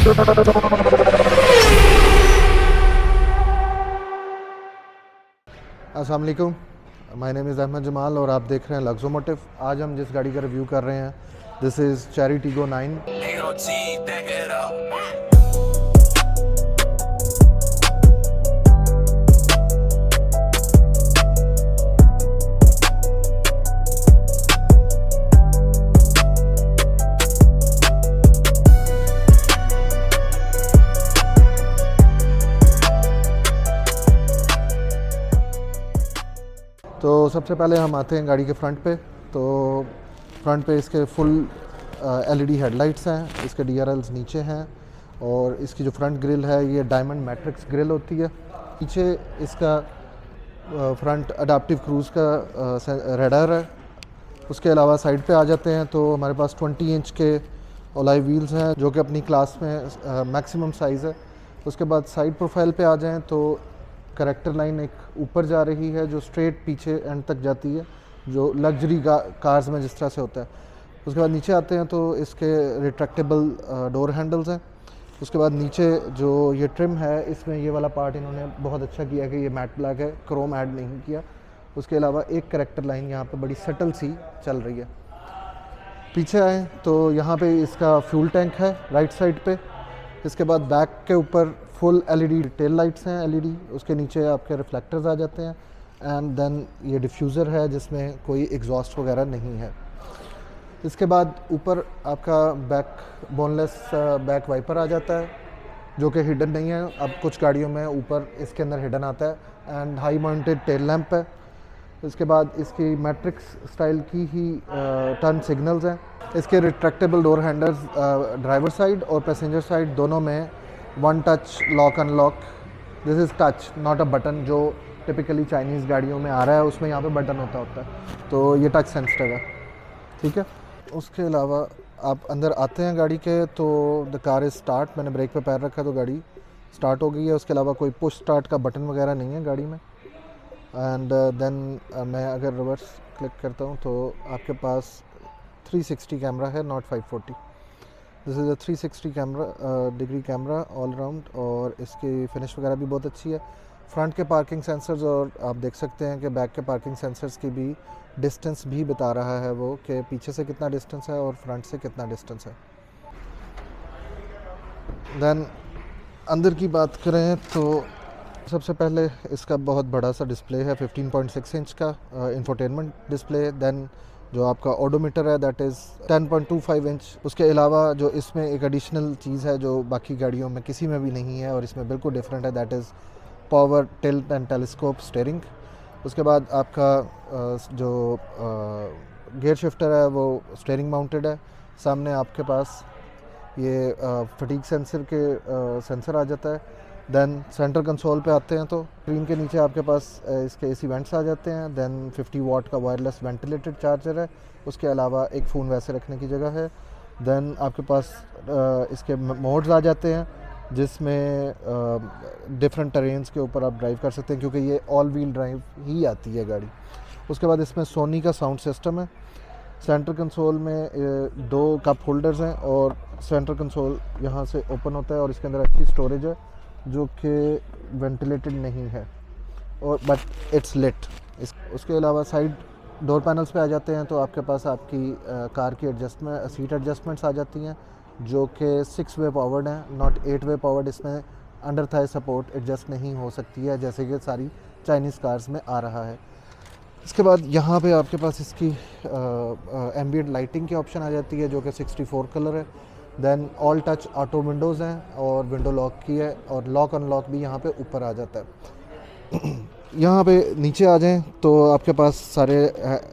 अस्सलाम वालेकुम, my name is Ahmad Jamal और आप देख रहे हैं लग्जोमोटिव। आज हम जिस गाड़ी का रिव्यू कर रहे हैं दिस इज़ चेरी टीगो 9। तो सबसे पहले हम आते हैं गाड़ी के फ्रंट पे। तो फ्रंट पे इसके फुल एलईडी हेडलाइट्स हैं, इसके डीआरएल्स नीचे हैं और इसकी जो फ्रंट ग्रिल है ये डायमंड मैट्रिक्स ग्रिल होती है। पीछे इसका फ्रंट अडाप्टिव क्रूज़ का रेडार है। उसके अलावा साइड पे आ जाते हैं तो हमारे पास 20 इंच के ओलाई व्हील्स हैं जो कि अपनी क्लास में मैक्सिमम साइज़ है। उसके बाद साइड प्रोफाइल पे आ जाएँ तो करेक्टर लाइन एक ऊपर जा रही है जो स्ट्रेट पीछे एंड तक जाती है, जो लग्जरी कार्स में जिस तरह से होता है। उसके बाद नीचे आते हैं तो इसके रिट्रैक्टेबल डोर हैंडल्स हैं। उसके बाद नीचे जो ये ट्रिम है इसमें ये वाला पार्ट इन्होंने बहुत अच्छा किया कि ये मैट ब्लैक है, क्रोम ऐड नहीं किया। उसके अलावा एक करेक्टर लाइन यहाँ पे बड़ी सटल सी चल रही है। पीछे आए तो यहाँ पे इसका फ्यूल टैंक है राइट साइड पे। इसके बाद बैक के ऊपर फुल एलईडी टेल लाइट्स हैं एलईडी, उसके नीचे आपके रिफ्लेक्टर्स आ जाते हैं एंड देन ये डिफ्यूज़र है जिसमें कोई एग्जॉस्ट वगैरह नहीं है। इसके बाद ऊपर आपका बैक बोनलेस बैक वाइपर आ जाता है जो कि हिडन नहीं है। अब कुछ गाड़ियों में ऊपर इसके अंदर हिडन आता है and high mounted tail lamp है। इसके बाद इसकी मैट्रिक्स स्टाइल की ही टर्न सिग्नल्स हैं। इसके retractable door handles driver side और पैसेंजर साइड दोनों में one touch lock unlock. This is touch not a button जो टिपिकली चाइनीज़ गाड़ियों में आ रहा है, उसमें यहाँ पे बटन होता है, तो ये टच सेंसिटिव है, ठीक है। उसके अलावा आप अंदर आते हैं गाड़ी के तो द कार इज़ स्टार्ट। मैंने ब्रेक पे पैर रखा तो गाड़ी स्टार्ट हो गई है। उसके अलावा कोई पुश स्टार्ट का बटन वगैरह नहीं है गाड़ी में। एंड देन मैं अगर रिवर्स क्लिक करता हूँ तो आपके पास 360 कैमरा है, not 540। This is a 360 degree camera all round और इसकी फिनिश वगैरह भी बहुत अच्छी है। फ्रंट के पार्किंग सेंसर्स और आप देख सकते हैं कि बैक के पार्किंग सेंसर्स की भी डिस्टेंस भी बता रहा है वो कि पीछे से कितना डिस्टेंस है और फ्रंट से कितना डिस्टेंस है। देन अंदर की बात करें तो सबसे पहले इसका बहुत बड़ा सा डिस्प्ले है, 15.6 इंच का इंफोटेनमेंट डिस्प्ले। देन जो आपका ओडोमीटर है दैट इज़ 10.25 इंच। उसके अलावा जो इसमें एक एडिशनल चीज़ है जो बाकी गाड़ियों में किसी में भी नहीं है और इसमें बिल्कुल डिफरेंट है, that is power tilt and telescope steering. उसके बाद आपका जो गियर शिफ्टर है वो स्टीयरिंग माउंटेड है। सामने आपके पास ये फटीग सेंसर आ जाता है। देन सेंटर कंसोल पे आते हैं तो स्क्रीन के नीचे आपके पास इसके एसी वेंट्स आ जाते हैं। देन 50 वाट का वायरलेस वेंटिलेटेड चार्जर है। उसके अलावा एक फ़ोन वैसे रखने की जगह है। देन आपके पास इसके मोड्स आ जाते हैं जिसमें डिफरेंट टरेन्स के ऊपर आप ड्राइव कर सकते हैं क्योंकि ये ऑल व्हील ड्राइव ही आती है गाड़ी। उसके बाद इसमें सोनी का साउंड सिस्टम है। सेंटर कंसोल में 2 कप होल्डर्स हैं और सेंटर कंसोल यहाँ से ओपन होता है और इसके अंदर अच्छी स्टोरेज है जो कि वेंटिलेटेड नहीं है और बट इट्स लिट। उसके अलावा साइड डोर पैनल्स पे आ जाते हैं तो आपके पास आपकी कार की सीट एडजस्टमेंट्स आ जाती हैं जो कि 6 वे पावर्ड हैं, नॉट 8 वे पावर्ड। इसमें अंडर थाई सपोर्ट एडजस्ट नहीं हो सकती है जैसे कि सारी चाइनीज़ कार्स में आ रहा है। इसके बाद यहाँ पे आपके पास इसकी एम्बिएंट लाइटिंग की ऑप्शन आ जाती है जो कि 64 कलर है। Then all touch auto windows हैं और विंडो लॉक की है और लॉक अनलॉक भी यहाँ पे ऊपर आ जाता है। यहाँ पे नीचे आ जाएं तो आपके पास सारे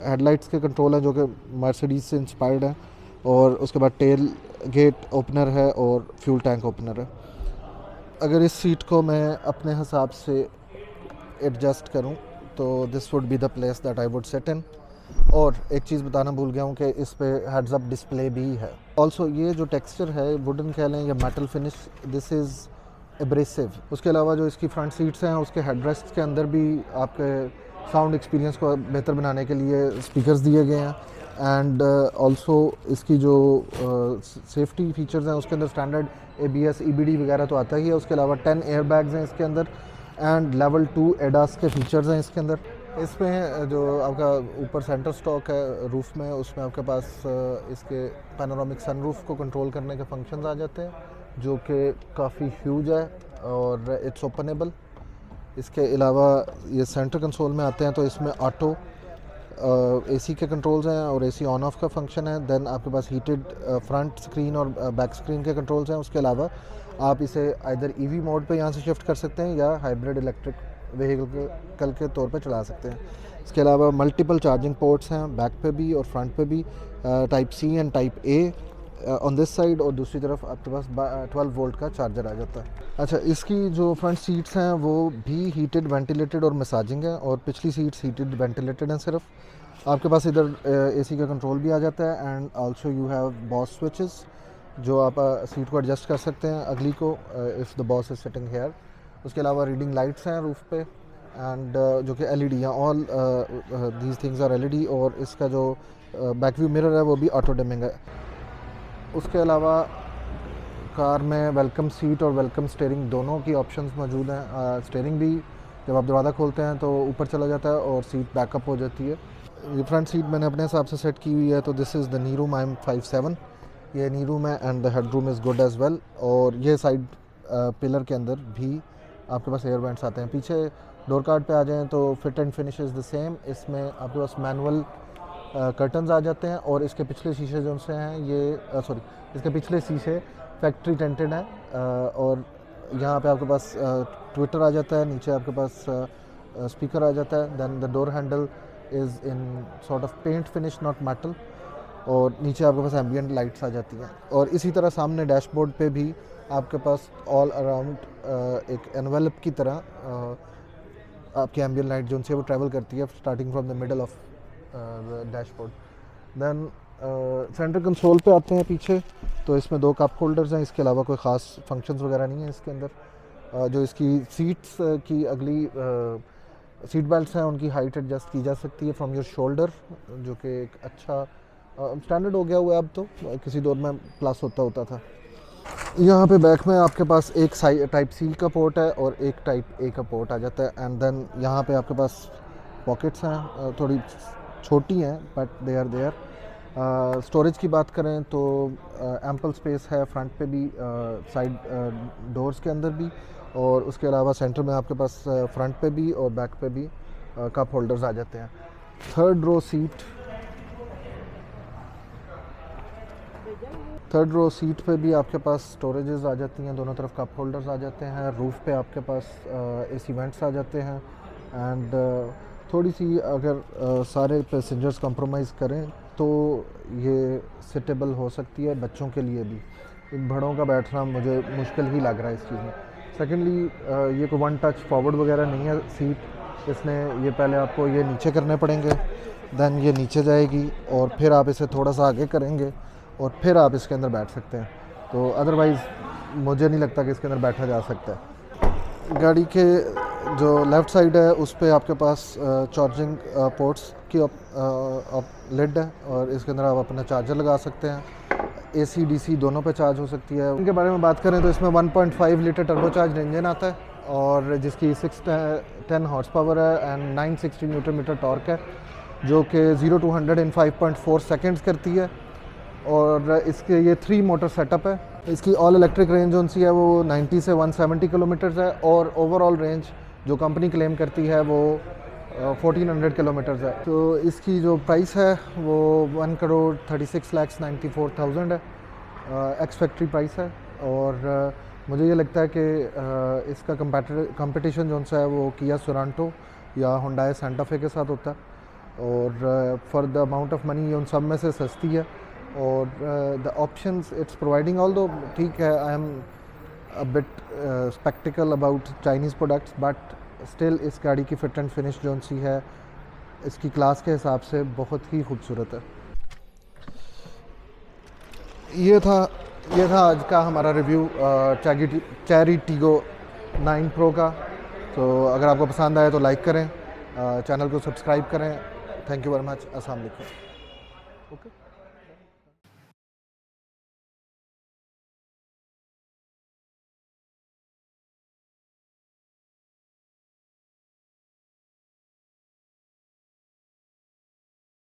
हेडलाइट्स के कंट्रोल हैं जो कि मर्सिडीज़ से इंस्पायर्ड हैं और उसके बाद टेल गेट ओपनर है और फ्यूल टैंक ओपनर है। अगर इस सीट को मैं अपने हिसाब से एडजस्ट करूं तो this would be the place that I would sit in. और एक चीज़ बताना भूल गया हूँ कि इस पे हेड्स अप डिस्प्ले भी है। ऑल्सो ये जो टेक्सचर है वुडन कह लें या metal finish, this is abrasive. उसके अलावा जो इसकी फ्रंट सीट्स हैं उसके हेडरेस्ट के अंदर भी आपके साउंड एक्सपीरियंस को बेहतर बनाने के लिए स्पीकर्स दिए गए हैं। एंड ऑल्सो इसकी जो सेफ्टी फीचर्स हैं उसके अंदर स्टैंडर्ड ABS EBD वगैरह तो आता ही है, उसके अलावा 10 एयर बैग्स हैं इसके अंदर एंड लेवल 2 ADAS के फीचर्स हैं इसके अंदर। इसमें जो आपका ऊपर सेंटर स्टॉक है रूफ़ में, उसमें आपके पास इसके पैनोरामिक सनरूफ को कंट्रोल करने के फंक्शंस आ जाते हैं जो कि काफ़ी ह्यूज है और इट्स ओपनेबल। इसके अलावा ये सेंटर कंसोल में आते हैं तो इसमें ऑटो AC के कंट्रोल्स हैं और AC ऑन ऑफ का फंक्शन है। देन आपके पास हीटेड फ्रंट स्क्रीन और बैक स्क्रीन के कंट्रोल्स हैं। उसके अलावा आप इसे आइदर EV मोड पे यहाँ से शिफ्ट कर सकते हैं या हाइब्रिड इलेक्ट्रिक व्हीकल के तौर पे चला सकते हैं। इसके अलावा मल्टीपल चार्जिंग पोर्ट्स हैं बैक पे भी और फ्रंट पे भी, type C and type A on this side, और दूसरी तरफ आपके पास 12 वोल्ट का चार्जर आ जाता है। अच्छा, इसकी जो फ्रंट सीट्स हैं वो भी हीटेड, वेंटिलेटेड और मसाजिंग है, और पिछली सीट्स हीटेड वेंटिलेटेड हैं सिर्फ। आपके पास इधर AC का कंट्रोल भी आ जाता है and also you have boss switches जो आप सीट को एडजस्ट कर सकते हैं अगली को if the boss is sitting here. उसके अलावा रीडिंग लाइट्स हैं रूफ पे एंड जो कि LED हैं, all these things are LED, और इसका जो बैक व्यू मिरर है वो भी ऑटो डिमिंग है। उसके अलावा कार में वेलकम सीट और वेलकम स्टीयरिंग दोनों की ऑप्शंस मौजूद हैं। स्टीयरिंग भी जब आप दरवाज़ा खोलते हैं तो ऊपर चला जाता है और सीट बैकअप हो जाती है। ये फ्रंट सीट मैंने अपने हिसाब से सेट की हुई है, तो this is the knee room IM57, ये नी रूम है and the head room is good as well. और ये साइड पिलर के अंदर भी आपके पास एयर वेंट्स आते हैं। पीछे डोर कार्ड पे आ जाएँ तो fit and finish is the same. इसमें आपके पास मैनुअल कर्टन्स आ जाते हैं और इसके पिछले शीशे जो से हैं ये इसके पिछले शीशे फैक्ट्री टेंटेड हैं, और यहाँ पे आपके पास ट्विटर आ जाता है, नीचे आपके पास स्पीकर आ जाता है। Then the door handle is in sort of paint finish not metal, और नीचे आपके पास एम्बियंट लाइट्स आ जाती हैं। और इसी तरह सामने डैशबोर्ड पे भी आपके पास ऑल अराउंड एक एनवेलप की तरह आपकी एम्बियंट लाइट जो उनसे वो ट्रैवल करती है starting from the middle of dashboard. Then centre console पे आते हैं पीछे, तो इसमें 2 कप होल्डर्स हैं, इसके अलावा कोई ख़ास फंक्शंस वगैरह नहीं है इसके अंदर। जो इसकी सीट्स की अगली सीट बेल्ट्स हैं उनकी हाइट एडजस्ट की जा सकती है फ्रॉम योर शोल्डर, जो कि एक अच्छा स्टैंडर्ड हो गया हुआ है अब तो, किसी दौर में प्लस होता था। यहाँ पे बैक में आपके पास एक टाइप C का पोर्ट है और एक टाइप A का पोर्ट आ जाता है। एंड देन यहाँ पे आपके पास पॉकेट्स हैं, थोड़ी छोटी हैं but they are there. Storage की बात करें तो एम्पल स्पेस है फ्रंट पे भी, साइड डोर्स के अंदर भी, और उसके अलावा सेंटर में आपके पास फ्रंट पे भी और बैक पे भी कप होल्डर्स आ जाते हैं। थर्ड रो सीट पे भी आपके पास स्टोरेजेस आ जाती हैं, दोनों तरफ कप होल्डर्स आ जाते हैं। रूफ़ पे आपके पास AC वेंट्स आ जाते हैं एंड थोड़ी सी अगर सारे पैसेंजर्स कंप्रोमाइज़ करें तो ये सिटेबल हो सकती है बच्चों के लिए भी। इन बड़ों का बैठना मुझे मुश्किल ही लग रहा है इस चीज़ में। सेकेंडली ये कोई वन टच फॉरवर्ड वगैरह नहीं है सीट, इसमें ये पहले आपको ये नीचे करने पड़ेंगे, देन ये नीचे जाएगी और फिर आप इसे थोड़ा सा आगे करेंगे और फिर आप इसके अंदर बैठ सकते हैं। तो अदरवाइज़ मुझे नहीं लगता कि इसके अंदर बैठा जा सकता है। गाड़ी के जो लेफ़्ट साइड है उस पर आपके पास चार्जिंग पोर्ट्स की लिड है और इसके अंदर आप अपना चार्जर लगा सकते हैं। AC DC दोनों पे चार्ज हो सकती है। इनके बारे में बात करें तो इसमें 1.5 लीटर टर्बोचार्ज इंजन आता है और जिसकी 610 हॉर्स पावर है एंड 960 न्यूटन मीटर टॉर्क है, जो कि 0 to 100 in 5.4 सेकेंड्स करती है। और इसके ये 3 मोटर सेटअप है। इसकी ऑल इलेक्ट्रिक रेंज जो सी है वो 90 से 170 किलोमीटर्स है और ओवरऑल रेंज जो कंपनी क्लेम करती है वो 1400 किलोमीटर्स है। तो इसकी जो प्राइस है वो 1,36,94,000 है, एक्स फैक्ट्री प्राइस है। और मुझे ये लगता है कि इसका कंपटीशन जो सा है वो किया सोरांटो या हुंडई सेंटा फे के साथ होता है, और for the amount of money ये उन सब में से सस्ती है। और the options it's providing, although ठीक है, I am a bit spectacled about Chinese products, but still इस गाड़ी की फिट एंड फिनिश जो सी है इसकी क्लास के हिसाब से बहुत ही खूबसूरत है। ये था आज का हमारा रिव्यू चेरी टीगो 9 प्रो का। तो अगर आपको पसंद आए तो लाइक करें, चैनल को सब्सक्राइब करें। Thank you very much. अस्सलाम वालेकुम। ओके।